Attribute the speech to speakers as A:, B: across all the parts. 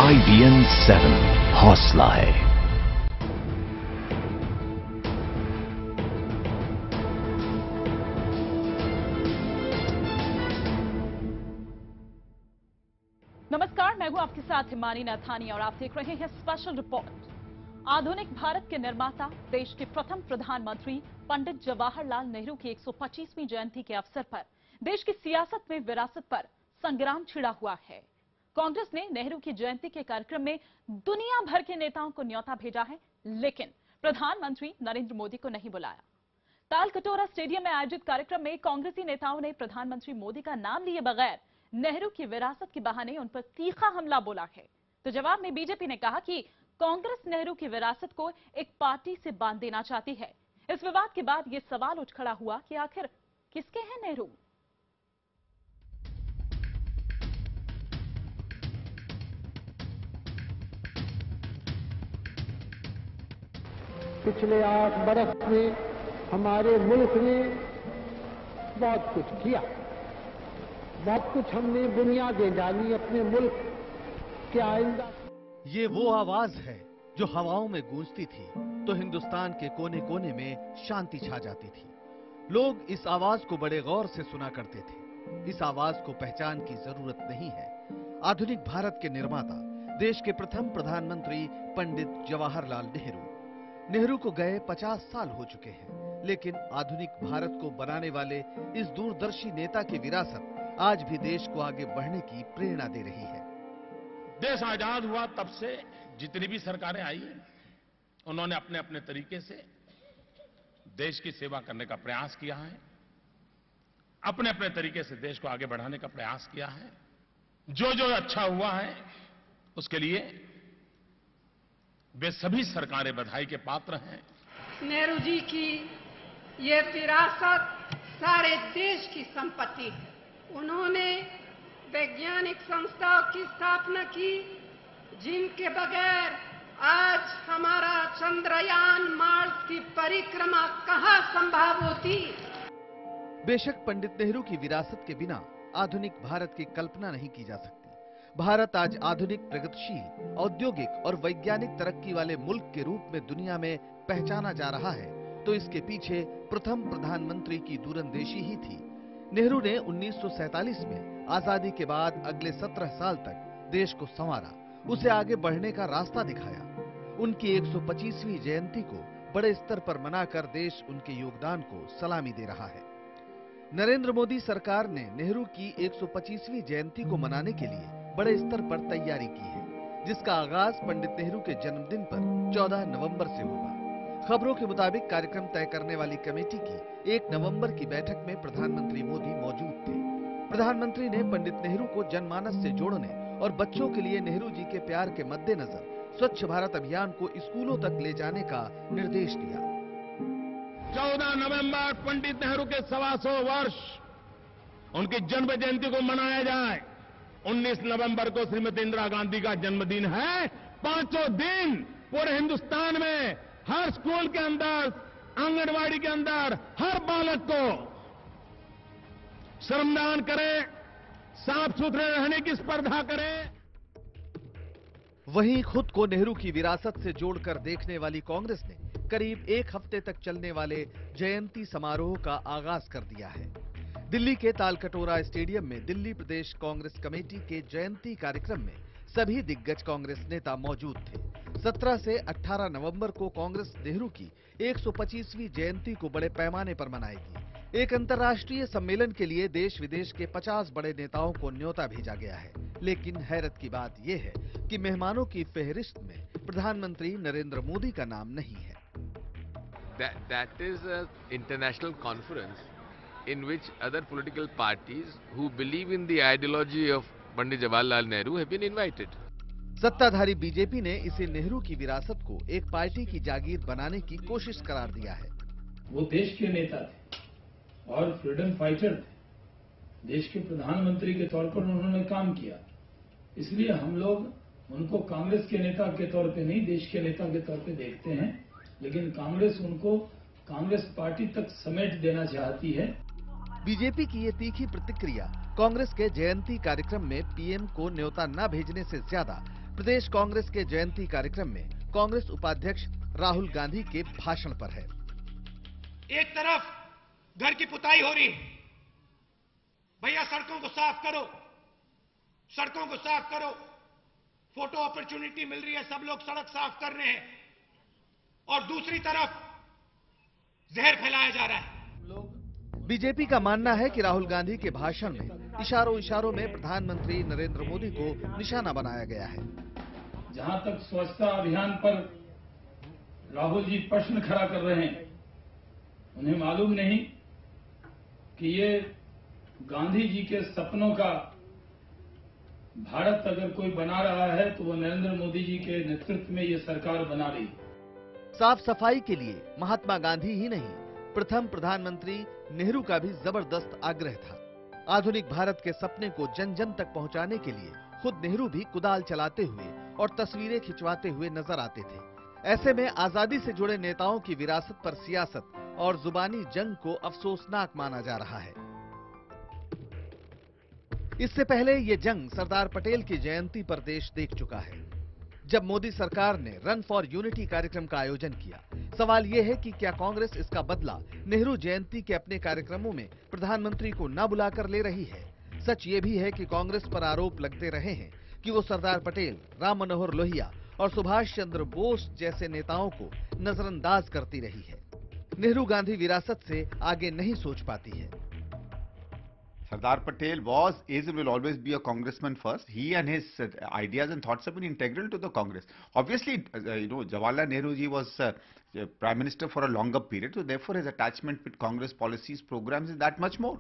A: IBN 7 हौसला है।
B: नमस्कार, मैं हूं आपके साथ हिमानी नाथानी और आप देख रहे हैं स्पेशल रिपोर्ट। आधुनिक भारत के निर्माता, देश के प्रथम प्रधानमंत्री पंडित जवाहरलाल नेहरू की 125वीं जयंती के अवसर पर देश की सियासत में विरासत पर संग्राम छिड़ा हुआ है। कांग्रेस ने नेहरू की जयंती के कार्यक्रम में दुनिया भर के नेताओं को न्योता भेजा है, लेकिन प्रधानमंत्री नरेंद्र मोदी को नहीं बुलाया। तालकटोरा स्टेडियम में आयोजित कार्यक्रम में कांग्रेसी नेताओं ने प्रधानमंत्री मोदी का नाम लिए बगैर नेहरू की विरासत के बहाने उन पर तीखा हमला बोला है। तो जवाब में बीजेपी ने कहा कि कांग्रेस नेहरू की विरासत को एक पार्टी से बांध देना चाहती है। इस विवाद के बाद यह सवाल उठ खड़ा हुआ कि आखिर किसके हैं नेहरू?
C: पिछले 8 बरस में हमारे मुल्क ने बहुत कुछ किया, बहुत कुछ हमने बुनियादें डाली अपने मुल्क के आइंदा।
D: ये वो आवाज है जो हवाओं में गूंजती थी तो हिंदुस्तान के कोने कोने में शांति छा जाती थी। लोग इस आवाज को बड़े गौर से सुना करते थे। इस आवाज को पहचान की जरूरत नहीं है। आधुनिक भारत के निर्माता, देश के प्रथम प्रधानमंत्री पंडित जवाहरलाल नेहरू को गए 50 साल हो चुके हैं, लेकिन आधुनिक भारत को बनाने वाले इस दूरदर्शी नेता की विरासत आज भी देश को आगे बढ़ने की प्रेरणा दे रही है।
E: देश आजाद हुआ तब से जितनी भी सरकारें आई, उन्होंने अपने अपने तरीके से देश की सेवा करने का प्रयास किया है, अपने अपने तरीके से देश को आगे बढ़ाने का प्रयास किया है। जो जो अच्छा हुआ है उसके लिए वे सभी सरकारें बधाई के पात्र हैं।
F: नेहरू जी की ये विरासत सारे देश की संपत्ति है। उन्होंने वैज्ञानिक संस्थाओं की स्थापना की, जिनके बगैर आज हमारा चंद्रयान मार्स की परिक्रमा कहां संभव होती।
D: बेशक पंडित नेहरू की विरासत के बिना आधुनिक भारत की कल्पना नहीं की जा सकती। भारत आज आधुनिक, प्रगतिशील, औद्योगिक और वैज्ञानिक तरक्की वाले मुल्क के रूप में दुनिया में पहचाना जा रहा है, तो इसके पीछे प्रथम प्रधानमंत्री की दूरंदेशी ही थी। नेहरू ने 1947 में आजादी के बाद अगले 17 साल तक देश को संवारा, उसे आगे बढ़ने का रास्ता दिखाया। उनकी 125वीं जयंती को बड़े स्तर पर मनाकर देश उनके योगदान को सलामी दे रहा है। नरेंद्र मोदी सरकार ने नेहरू की 125वीं जयंती को मनाने के लिए बड़े स्तर पर तैयारी की है, जिसका आगाज पंडित नेहरू के जन्मदिन पर 14 नवंबर से होगा। खबरों के मुताबिक कार्यक्रम तय करने वाली कमेटी की 1 नवंबर की बैठक में प्रधानमंत्री मोदी मौजूद थे। प्रधानमंत्री ने पंडित नेहरू को जनमानस से जोड़ने और बच्चों के लिए नेहरू जी के प्यार के मद्देनजर स्वच्छ भारत अभियान को स्कूलों तक ले जाने का निर्देश दिया।
E: 14 नवंबर पंडित नेहरू के 125 वर्ष उनकी जन्म जयंती को मनाया जाए। 19 नवंबर को श्रीमती इंदिरा गांधी का जन्मदिन है। 5 दिन पूरे हिंदुस्तान में हर स्कूल के अंदर, आंगनवाड़ी के अंदर हर बालक को श्रमदान करें, साफ सुथरे रहने की स्पर्धा करें।
D: वहीं खुद को नेहरू की विरासत से जोड़कर देखने वाली कांग्रेस ने करीब 1 हफ्ते तक चलने वाले जयंती समारोह का आगाज कर दिया है। दिल्ली के तालकटोरा स्टेडियम में दिल्ली प्रदेश कांग्रेस कमेटी के जयंती कार्यक्रम में सभी दिग्गज कांग्रेस नेता मौजूद थे। 17 से 18 नवंबर को कांग्रेस नेहरू की 125वीं जयंती को बड़े पैमाने पर मनाएगी। एक अंतर्राष्ट्रीय सम्मेलन के लिए देश विदेश के 50 बड़े नेताओं को न्योता भेजा गया है, लेकिन हैरत की बात यह है कि मेहमानों की फेहरिस्त में प्रधानमंत्री नरेंद्र मोदी का नाम नहीं है।
G: That is an international conference in which other political parties who believe in the ideology of Pandit Jawaharlal Nehru have been invited.
D: सत्ताधारी बीजेपी ने इसे नेहरू की विरासत को एक पार्टी की जागीर बनाने की कोशिश करार दिया है।
H: वो देश के नेता थे और फ्रीडम फाइटर थे। देश के प्रधानमंत्री के तौर पर उन्होंने काम किया, इसलिए हम लोग उनको कांग्रेस के नेता के तौर पे नहीं, देश के नेता के तौर पे देखते हैं। लेकिन कांग्रेस उनको कांग्रेस पार्टी तक समेट देना चाहती है।
D: बीजेपी की ये तीखी प्रतिक्रिया कांग्रेस के जयंती कार्यक्रम में पीएम को न्योता न भेजने से ज्यादा प्रदेश कांग्रेस के जयंती कार्यक्रम में कांग्रेस उपाध्यक्ष राहुल गांधी के भाषण पर है।
I: एक तरफ घर की पुताई हो रही है, भैया सड़कों को साफ करो, सड़कों को साफ करो, फोटो अपॉर्चुनिटी मिल रही है, सब लोग सड़क साफ कर रहे हैं, और दूसरी तरफ जहर फैलाया जा रहा है।
D: बीजेपी का मानना है कि राहुल गांधी के भाषण में इशारों इशारों में प्रधानमंत्री नरेंद्र मोदी को निशाना बनाया गया है।
H: जहां तक स्वच्छता अभियान पर राहुल जी प्रश्न खड़ा कर रहे हैं, उन्हें मालूम नहीं कि ये गांधी जी के सपनों का भारत अगर कोई बना रहा है तो वो नरेंद्र मोदी जी के नेतृत्व में ये सरकार बना रही है।
D: साफ सफाई के लिए महात्मा गांधी ही नहीं, प्रथम प्रधानमंत्री नेहरू का भी जबरदस्त आग्रह था। आधुनिक भारत के सपने को जन जन तक पहुंचाने के लिए खुद नेहरू भी कुदाल चलाते हुए और तस्वीरें खिंचवाते हुए नजर आते थे। ऐसे में आजादी से जुड़े नेताओं की विरासत पर सियासत और जुबानी जंग को अफसोसनाक माना जा रहा है। इससे पहले ये जंग सरदार पटेल की जयंती पर देश देख चुका है, जब मोदी सरकार ने रन फॉर यूनिटी कार्यक्रम का आयोजन किया। सवाल यह है कि क्या कांग्रेस इसका बदला नेहरू जयंती के अपने कार्यक्रमों में प्रधानमंत्री को न बुलाकर ले रही है? सच ये भी है कि कांग्रेस पर आरोप लगते रहे हैं कि वो सरदार पटेल, राम मनोहर लोहिया और सुभाष चंद्र बोस जैसे नेताओं को नजरअंदाज करती रही है, नेहरू गांधी विरासत से आगे नहीं सोच पाती है।
J: Sardar Patel was, is, and will always be a congressman first. He and his ideas and thoughts have been integral to the Congress. Obviously, Jawaharlal Nehru ji was Prime Minister for a longer period, so therefore his attachment with Congress policies, programs is that much more.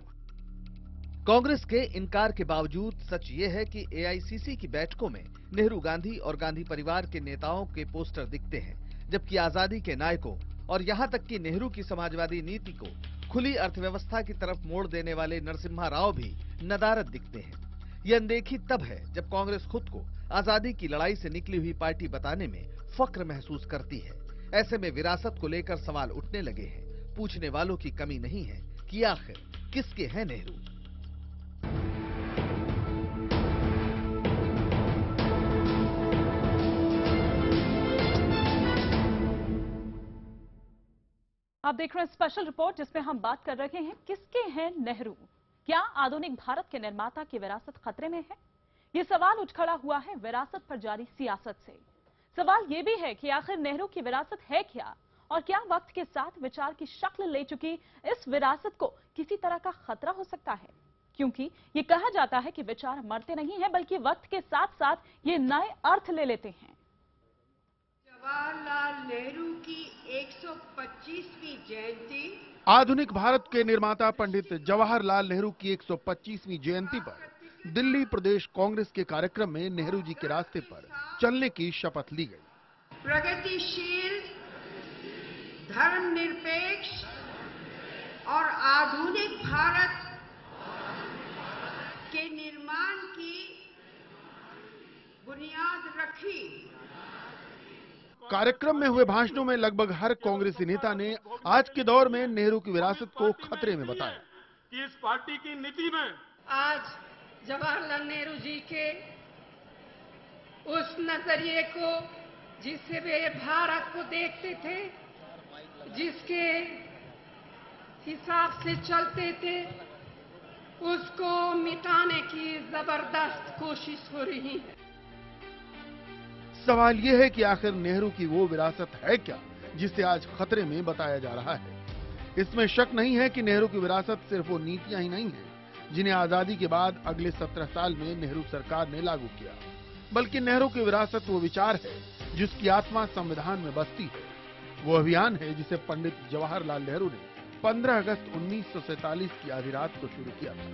D: Congress के इनकार के बावजूद सच ये है कि AICC की बैठकों में नेहरू गांधी और गांधी परिवार के नेताओं के पोस्टर दिखते हैं, जबकि आजादी के नायकों और यहाँ तक कि नेहरू की समाजवादी नीति को खुली अर्थव्यवस्था की तरफ मोड़ देने वाले नरसिम्हा राव भी नदारद दिखते हैं। ये अनदेखी तब है जब कांग्रेस खुद को आजादी की लड़ाई से निकली हुई पार्टी बताने में फक्र महसूस करती है। ऐसे में विरासत को लेकर सवाल उठने लगे हैं। पूछने वालों की कमी नहीं है कि आखिर किसके हैं नेहरू।
B: आप देख रहे हैं स्पेशल रिपोर्ट, जिसमें हम बात कर रहे हैं किसके हैं नेहरू। क्या आधुनिक भारत के निर्माता की विरासत खतरे में है? ये सवाल उठ खड़ा हुआ है विरासत पर जारी सियासत से। सवाल ये भी है कि आखिर नेहरू की विरासत है क्या, और क्या वक्त के साथ विचार की शक्ल ले चुकी इस विरासत को किसी तरह का खतरा हो सकता है? क्योंकि ये कहा जाता है कि विचार मरते नहीं हैं, बल्कि वक्त के साथ साथ ये नए अर्थ ले लेते हैं।
F: जवाहरलाल नेहरू की 125वीं जयंती,
K: आधुनिक भारत के निर्माता पंडित जवाहरलाल नेहरू की 125वीं जयंती पर दिल्ली प्रदेश कांग्रेस के कार्यक्रम में नेहरू जी के रास्ते पर चलने की शपथ ली गई।
F: प्रगतिशील, धर्मनिरपेक्ष और आधुनिक भारत के निर्माण की बुनियाद रखी।
K: कार्यक्रम में हुए भाषणों में लगभग हर कांग्रेसी नेता ने आज के दौर में नेहरू की विरासत को खतरे में बताया
L: कि इस पार्टी की नीति में
F: आज जवाहरलाल नेहरू जी के उस नजरिए को, जिससे वे भारत को देखते थे, जिसके हिसाब से चलते थे, उसको मिटाने की जबरदस्त कोशिश हो रही है।
K: सवाल यह है कि आखिर नेहरू की वो विरासत है क्या जिसे आज खतरे में बताया जा रहा है। इसमें शक नहीं है कि नेहरू की विरासत सिर्फ वो नीतियां ही नहीं हैं जिन्हें आजादी के बाद अगले 17 साल में नेहरू सरकार ने लागू किया, बल्कि नेहरू की विरासत वो विचार है जिसकी आत्मा संविधान में बसती है। वो अभियान है जिसे पंडित जवाहरलाल नेहरू ने 15 अगस्त 1947 की आधी रात को शुरू किया था।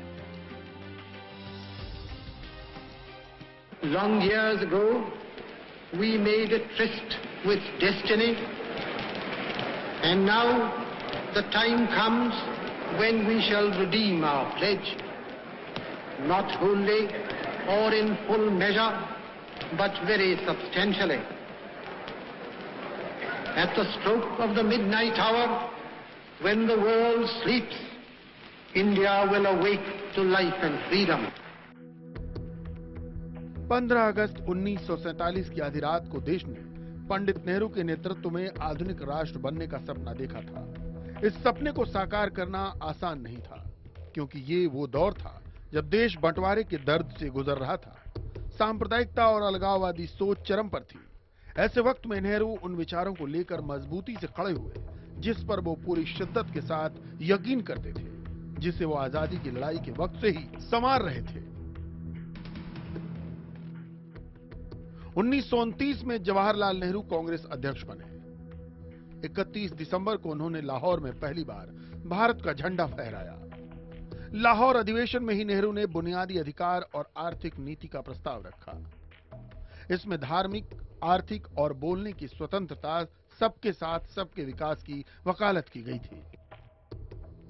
C: Long years ago, we made a tryst with destiny, and now the time comes when we shall redeem our pledge, not wholly or in full measure, but very substantially. At the stroke of the midnight hour, when the world sleeps, India will awake to life and freedom.
K: 15 अगस्त 1947 की आधी रात को देश ने पंडित नेहरू के नेतृत्व में आधुनिक राष्ट्र बनने का सपना देखा था। इस सपने को साकार करना आसान नहीं था, क्योंकि ये वो दौर था जब देश बंटवारे के दर्द से गुजर रहा था। सांप्रदायिकता और अलगाववादी सोच चरम पर थी। ऐसे वक्त में नेहरू उन विचारों को लेकर मजबूती से खड़े हुए, जिस पर वो पूरी शिद्दत के साथ यकीन करते थे, जिसे वो आजादी की लड़ाई के वक्त से ही संवार रहे थे। 1929 में जवाहरलाल नेहरू कांग्रेस अध्यक्ष बने। 31 दिसंबर को उन्होंने लाहौर में पहली बार भारत का झंडा फहराया। लाहौर अधिवेशन में ही नेहरू ने बुनियादी अधिकार और आर्थिक नीति का प्रस्ताव रखा। इसमें धार्मिक, आर्थिक और बोलने की स्वतंत्रता, सबके साथ सबके विकास की वकालत की गई थी।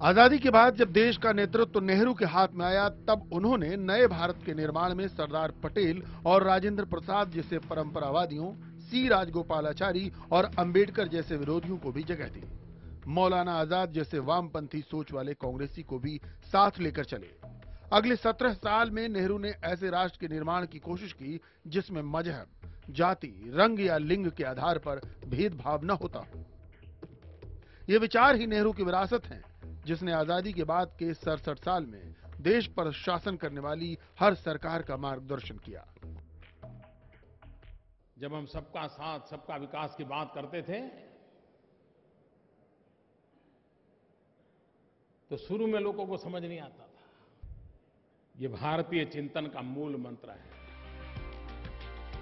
K: आजादी के बाद जब देश का नेतृत्व नेहरू के हाथ में आया, तब उन्होंने नए भारत के निर्माण में सरदार पटेल और राजेंद्र प्रसाद जैसे परंपरावादियों, सी राजगोपालाचारी और अंबेडकर जैसे विरोधियों को भी जगह दी। मौलाना आजाद जैसे वामपंथी सोच वाले कांग्रेसी को भी साथ लेकर चले। अगले 17 साल में नेहरू ने ऐसे राष्ट्र के निर्माण की कोशिश की जिसमें मजहब, जाति, रंग या लिंग के आधार पर भेदभाव न होता हो। ये विचार ही नेहरू की विरासत हैं, जिसने आजादी के बाद के 67 साल में देश पर शासन करने वाली हर सरकार का मार्गदर्शन किया।
E: जब हम सबका साथ, सबका विकास की बात करते थे, तो शुरू में लोगों को समझ नहीं आता था। ये भारतीय चिंतन का मूल मंत्र है।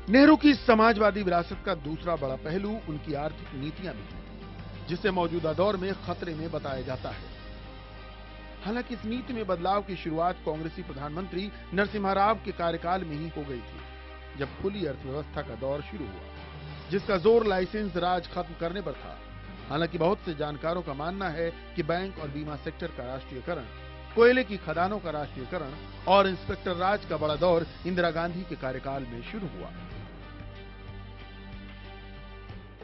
K: नेहरू की समाजवादी विरासत का दूसरा बड़ा पहलू उनकी आर्थिक नीतियां भी हैं, जिसे मौजूदा दौर में खतरे में बताया जाता है। हालांकि इस नीति में बदलाव की शुरुआत कांग्रेसी प्रधानमंत्री नरसिम्हा राव के कार्यकाल में ही हो गई थी, जब खुली अर्थव्यवस्था का दौर शुरू हुआ, जिसका जोर लाइसेंस राज खत्म करने पर था। हालांकि बहुत से जानकारों का मानना है कि बैंक और बीमा सेक्टर का राष्ट्रीयकरण, कोयले की खदानों का राष्ट्रीयकरण और इंस्पेक्टर राज का बड़ा दौर इंदिरा गांधी के कार्यकाल में शुरू हुआ।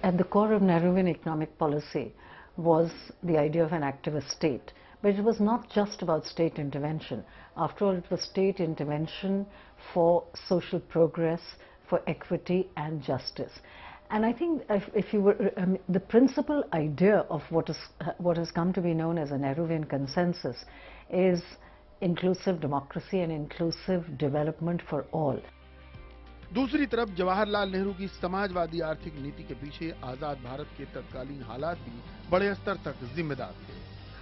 M: At the core of Nehruvian economic policy was the idea of an activist state. But it was not just about state intervention. After all, it was state intervention for social progress, for equity and justice. And I think if you were, the principal idea of what has come to be known as a Nehruvian consensus is inclusive democracy and inclusive development for all.
K: दूसरी तरफ जवाहरलाल नेहरू की समाजवादी आर्थिक नीति के पीछे आजाद भारत के तत्कालीन हालात भी बड़े स्तर तक जिम्मेदार थे।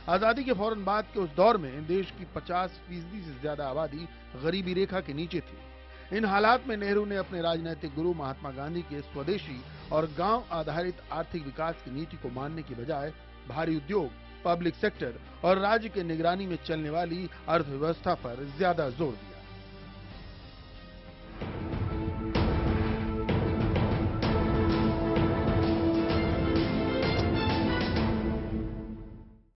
K: आजादी के फौरन बाद के उस दौर में देश की 50% से ज्यादा आबादी गरीबी रेखा के नीचे थी। इन हालात में नेहरू ने अपने राजनीतिक गुरु महात्मा गांधी के स्वदेशी और गांव आधारित आर्थिक विकास की नीति को मानने की बजाय भारी उद्योग, पब्लिक सेक्टर और राज्य के निगरानी में चलने वाली अर्थव्यवस्था पर ज्यादा जोर दिया।